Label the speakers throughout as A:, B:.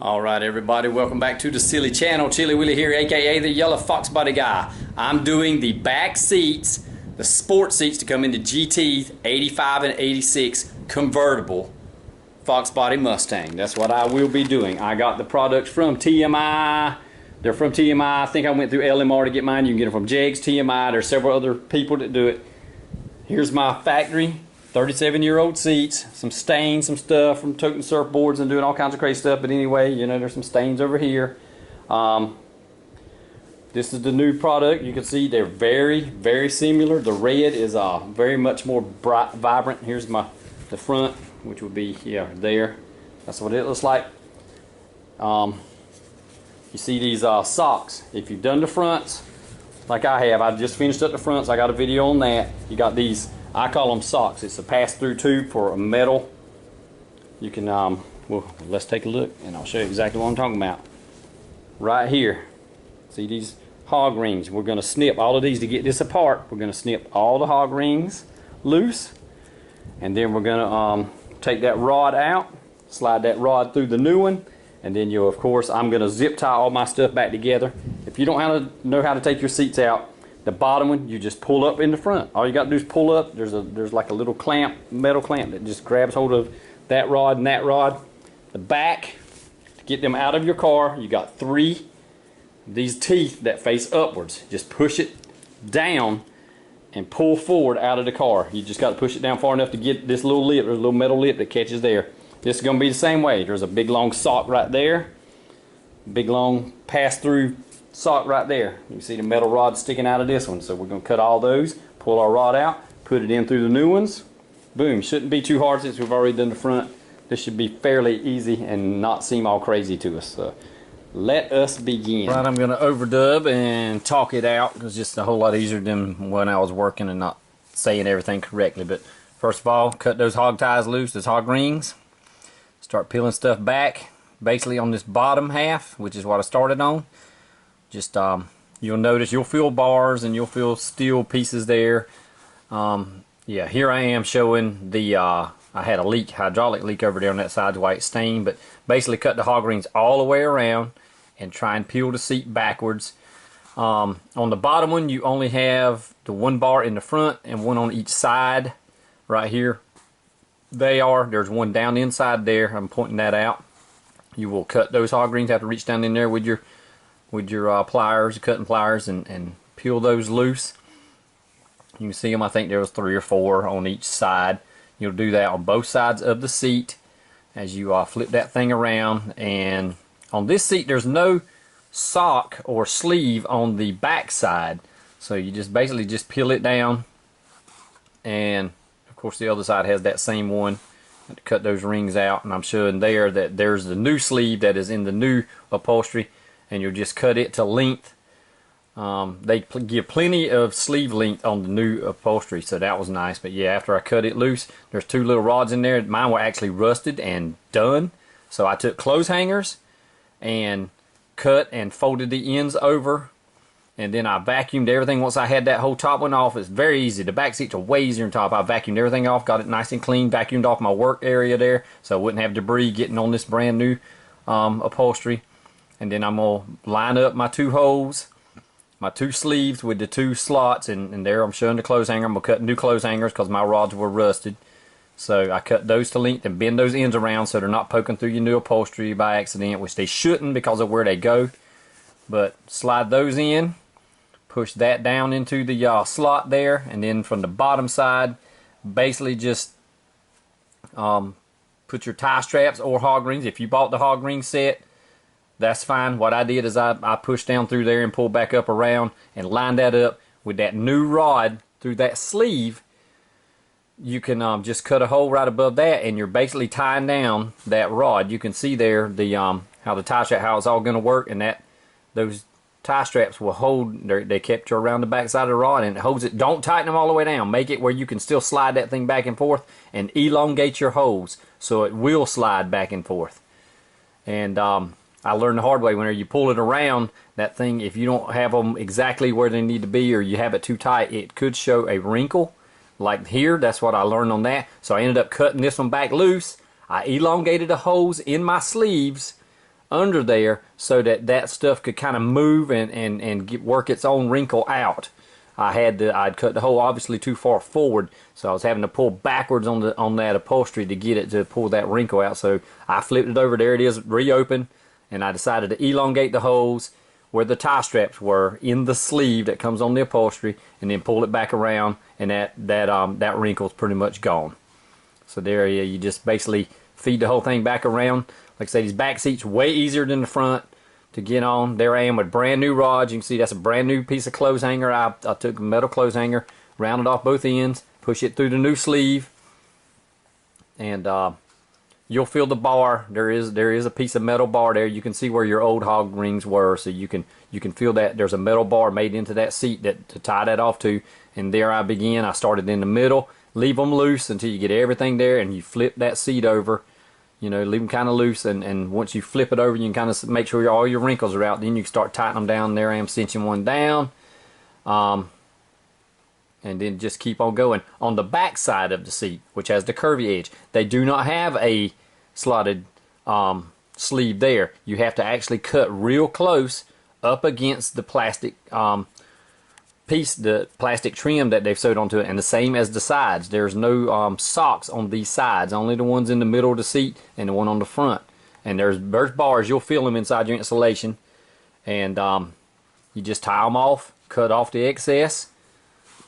A: Alright everybody, welcome back to the Silly Channel. Chili Willy here, aka the Yellow Foxbody guy. I'm doing the back seats, the sport seats to come in the GT 85 and 86 convertible Foxbody Mustang. That's what I will be doing. I got the products from TMI. They're from TMI. I think I went through LMR to get mine. You can get them from Jegs, TMI. There's several other people that do it. Here's my factory 37-year-old seats, some stains, some stuff from toting surfboards and doing all kinds of crazy stuff. But anyway, you know, there's some stains over here. This is the new product. You can see they're very, very similar. The red is very much more bright, vibrant. Here's the front, which would be there. That's what it looks like. You see these socks. If you've done the fronts, like I have, I just finished up the fronts. I got a video on that. You got these. I call them socks. It's a pass-through tube for a metal. You can, well, let's take a look and I'll show you exactly what I'm talking about. Right here, see these hog rings? We're going to snip all of these to get this apart. We're going to snip all the hog rings loose, and then we're going to take that rod out, slide that rod through the new one, and then of course, I'm going to zip tie all my stuff back together. If you don't know how to take your seats out, the bottom one, you just pull up in the front. All you got to do is pull up. There's like a little clamp, metal clamp that just grabs hold of that rod and that rod. The back, to get them out of your car, you got three these teeth that face upwards. Just push it down and pull forward out of the car. You just got to push it down far enough to get this little lip. There's a little metal lip that catches there. This is going to be the same way. There's a big long sock right there. Big long pass-through sock right there. You can see the metal rod sticking out of this one. So we're going to cut all those, pull our rod out, put it in through the new ones. Boom. Shouldn't be too hard since we've already done the front. This should be fairly easy and not seem all crazy to us. So let us begin. Right, I'm going to overdub and talk it out because it's just a whole lot easier than when I was working and not saying everything correctly. But first of all, cut those hog ties loose, those hog rings. Start peeling stuff back, basically on this bottom half, which is what I started on. Just you'll notice you'll feel bars and you'll feel steel pieces there. Yeah, here I am showing the I had a leak, hydraulic leak over there on that side, white stain. But basically cut the hog rings all the way around and try and peel the seat backwards. On the bottom one, you only have the one bar in the front and one on each side. Right here, there's one down the inside there. I'm pointing that out. You will cut those hog rings. Have to reach down in there with your pliers, cutting pliers, and peel those loose. You can see them. I think there was 3 or 4 on each side. You'll do that on both sides of the seat as you flip that thing around. And on this seat, there's no sock or sleeve on the back side, so you just basically just peel it down. And of course, the other side has that same one. Cut those rings out, and I'm showing there that there's the new sleeve that is in the new upholstery. And you'll just cut it to length. They give plenty of sleeve length on the new upholstery, so that was nice. But yeah, after I cut it loose, there's 2 little rods in there. Mine were actually rusted and done, so I took clothes hangers and cut and folded the ends over, and then I vacuumed everything. Once I had that whole top one off, it's very easy. The back seats are way easier than top. I vacuumed everything off, got it nice and clean, vacuumed off my work area there so I wouldn't have debris getting on this brand new upholstery. And then I'm going to line up my 2 holes, my 2 sleeves with the 2 slots, and there I'm showing the clothes hanger. I'm going to cut new clothes hangers because my rods were rusted. So I cut those to length and bend those ends around so they're not poking through your new upholstery by accident, which they shouldn't because of where they go. But slide those in, push that down into the slot there, and then from the bottom side, basically just put your tie straps or hog rings. If you bought the hog ring set, that's fine. What I did is I pushed down through there and pulled back up around and lined that up with that new rod through that sleeve. You can just cut a hole right above that, and you're basically tying down that rod. You can see there the how the tie strap, how it's all going to work, and that those tie straps will hold. They kept you around the back side of the rod, and it holds it. Don't tighten them all the way down. Make it where you can still slide that thing back and forth, and elongate your holes so it will slide back and forth. And I learned the hard way, whenever you pull it around, that thing, if you don't have them exactly where they need to be or you have it too tight, it could show a wrinkle. Like here, that's what I learned on that. So I ended up cutting this one back loose. I elongated the holes in my sleeves under there so that that stuff could kind of move and work its own wrinkle out. I'd cut the hole obviously too far forward, so I was having to pull backwards on that upholstery to get it to pull that wrinkle out. So I flipped it over. There it is, reopened, and I decided to elongate the holes where the tie straps were in the sleeve that comes on the upholstery, and then pull it back around, and that wrinkle's pretty much gone. So there you just basically feed the whole thing back around. Like I said, these back seats way easier than the front to get on. There I am with brand new rods. You can see that's a brand new piece of clothes hanger. I took a metal clothes hanger, rounded off both ends, push it through the new sleeve, and you'll feel the bar. There is a piece of metal bar there. You can see where your old hog rings were, so you can feel that there's a metal bar made into that seat to tie that off to. And there I began. I started in the middle, leave them loose until you get everything there, and you flip that seat over. You know, leave them kind of loose, and once you flip it over, you can kind of make sure all your wrinkles are out. Then you can start tightening them down. There I am cinching one down, and then just keep on going. On the back side of the seat, which has the curvy edge, they do not have a slotted sleeve there. You have to actually cut real close up against the plastic piece, the plastic trim that they've sewed onto it, and the same as the sides. There's no socks on these sides, only the ones in the middle of the seat and the one on the front. And there's bars, you'll feel them inside your insulation, and you just tie them off, cut off the excess,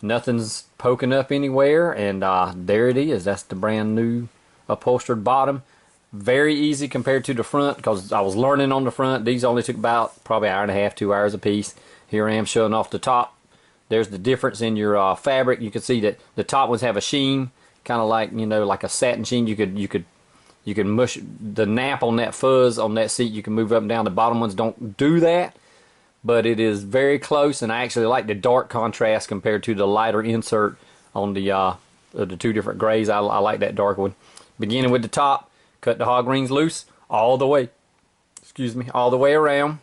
A: nothing's poking up anywhere, and there it is. That's the brand new upholstered bottom. Very easy compared to the front, because I was learning on the front. These only took about probably an hour and a half, 2 hours a piece. Here I am showing off the top. There's the difference in your fabric. You can see that the top ones have a sheen, kind of like, you know, like a satin sheen. You could mush the nap on that fuzz on that seat. You can move up and down. The bottom ones don't do that, but it is very close. And I actually like the dark contrast compared to the lighter insert on the two different grays. I like that dark one. Beginning with the top, cut the hog rings loose all the way. Excuse me, all the way around.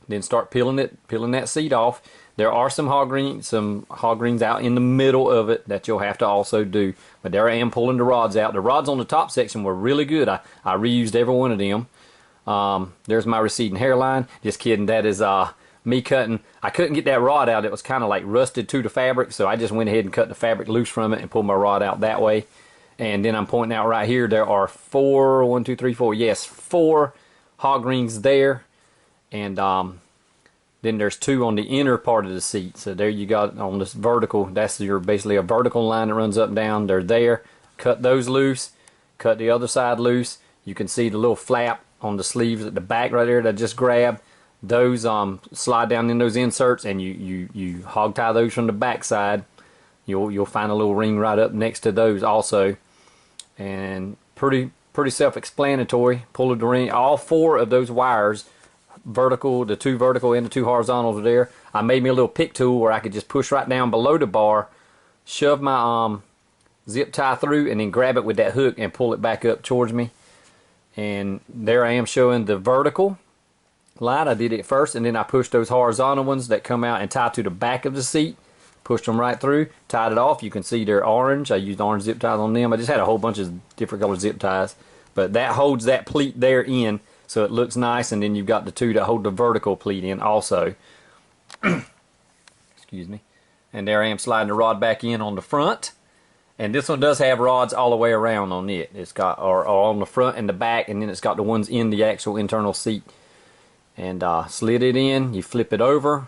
A: Then start peeling that seat off. There are some hog rings out in the middle of it that you'll have to also do. But there I am pulling the rods out. The rods on the top section were really good. I reused every one of them. There's my receding hairline. Just kidding. That is me cutting. I couldn't get that rod out. It was kind of like rusted to the fabric, so I just went ahead and cut the fabric loose from it and pulled my rod out that way. And then I'm pointing out right here, there are four hog rings there. And then there's two on the inner part of the seat. So there you got on this vertical, that's basically a vertical line that runs up and down. They're there. Cut those loose. Cut the other side loose. You can see the little flap on the sleeves at the back right there that I just grabbed. Those slide down in those inserts, and you hog tie those from the back side. You'll find a little ring right up next to those also. And pretty self-explanatory. Pull the ring. All four of those wires, vertical, the two vertical and the two horizontals are there. I made me a little pick tool where I could just push right down below the bar, shove my zip tie through, and then grab it with that hook and pull it back up towards me. And there I am showing the vertical line. I did it first, and then I pushed those horizontal ones that come out and tie to the back of the seat. Pushed them right through, tied it off. You can see they're orange. I used orange zip ties on them. I just had a whole bunch of different colored zip ties. But that holds that pleat there in, so it looks nice. And then you've got the two that hold the vertical pleat in also. Excuse me. And there I am sliding the rod back in on the front. And this one does have rods all the way around on it. It's got or on the front and the back, and then it's got the ones in the actual internal seat. And slid it in. You flip it over.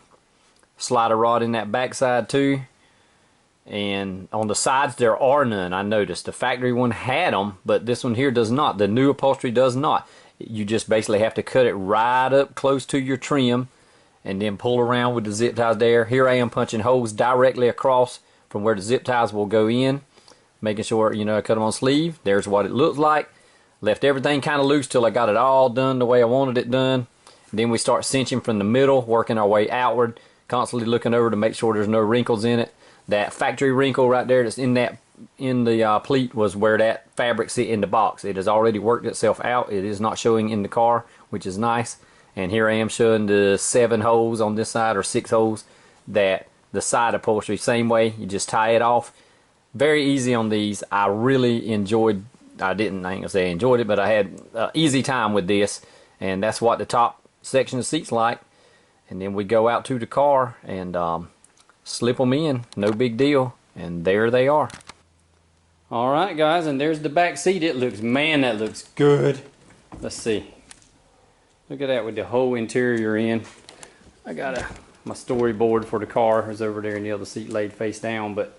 A: Slide a rod in that back side too. And on the sides there are none. I noticed the factory one had them, but this one here does not. The new upholstery does not. You just basically have to cut it right up close to your trim and then pull around with the zip ties there. Here I am punching holes directly across from where the zip ties will go in, making sure, you know, I cut them on sleeve. There's what it looks like. Left everything kind of loose till I got it all done the way I wanted it done. And then we start cinching from the middle, working our way outward, constantly looking over to make sure there's no wrinkles in it. That factory wrinkle right there that's in the pleat was where that fabric sit in the box. It has already worked itself out. It is not showing in the car, which is nice. And here I am showing the 7 holes on this side, or 6 holes, that the side upholstery, same way. You just tie it off. Very easy on these. I really enjoyed, I ain't gonna say I enjoyed it, but I had an easy time with this. and that's what the top section of the seat's like. And then we go out to the car and slip them in, no big deal, and there they are. Alright guys, and there's the back seat. It looks, man, that looks good. Let's see. Look at that with the whole interior in. I got my storyboard for the car is over there in the other seat laid face down, but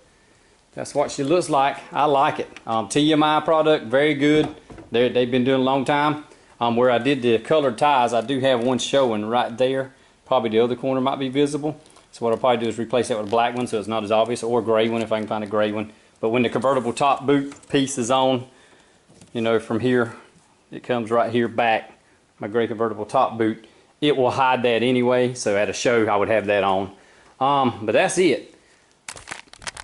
A: that's what she looks like. I like it. TMI product, very good. They've been doing a long time. Where I did the colored ties, I do have one showing right there. Probably the other corner might be visible. So what I'll probably do is replace that with a black one so it's not as obvious, or a gray one if I can find a gray one. But when the convertible top boot piece is on, you know, from here, it comes right here back, my gray convertible top boot, it will hide that anyway. So at a show, I would have that on. But that's it.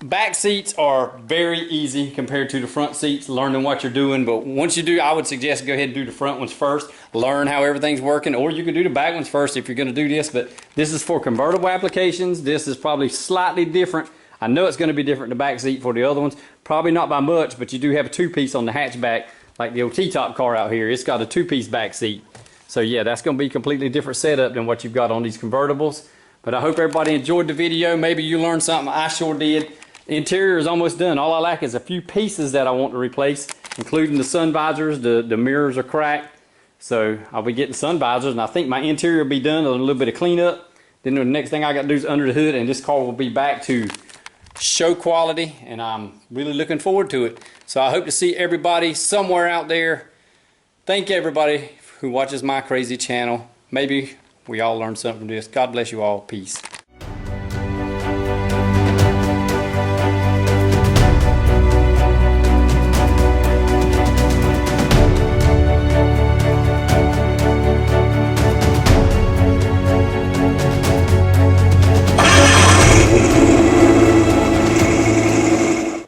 A: Back seats are very easy compared to the front seats, learning what you're doing. But once you do, I would suggest go ahead and do the front ones first, learn how everything's working, or you can do the back ones first if you're going to do this. But this is for convertible applications. This is probably slightly different. I know it's going to be different in the back seat for the other ones. Probably not by much, but you do have a two-piece on the hatchback, like the old T-top car out here. It's got a two-piece back seat. So yeah, that's going to be a completely different setup than what you've got on these convertibles. But I hope everybody enjoyed the video. Maybe you learned something. I sure did. The interior is almost done. All I lack is a few pieces that I want to replace, including the sun visors. The mirrors are cracked. So I'll be getting sun visors, and I think my interior will be done, a little bit of cleanup. Then the next thing I got to do is under the hood, and this car will be back to show quality, and I'm really looking forward to it. So I hope to see everybody somewhere out there. Thank everybody who watches my crazy channel. Maybe we all learned something from this. God bless you all. Peace.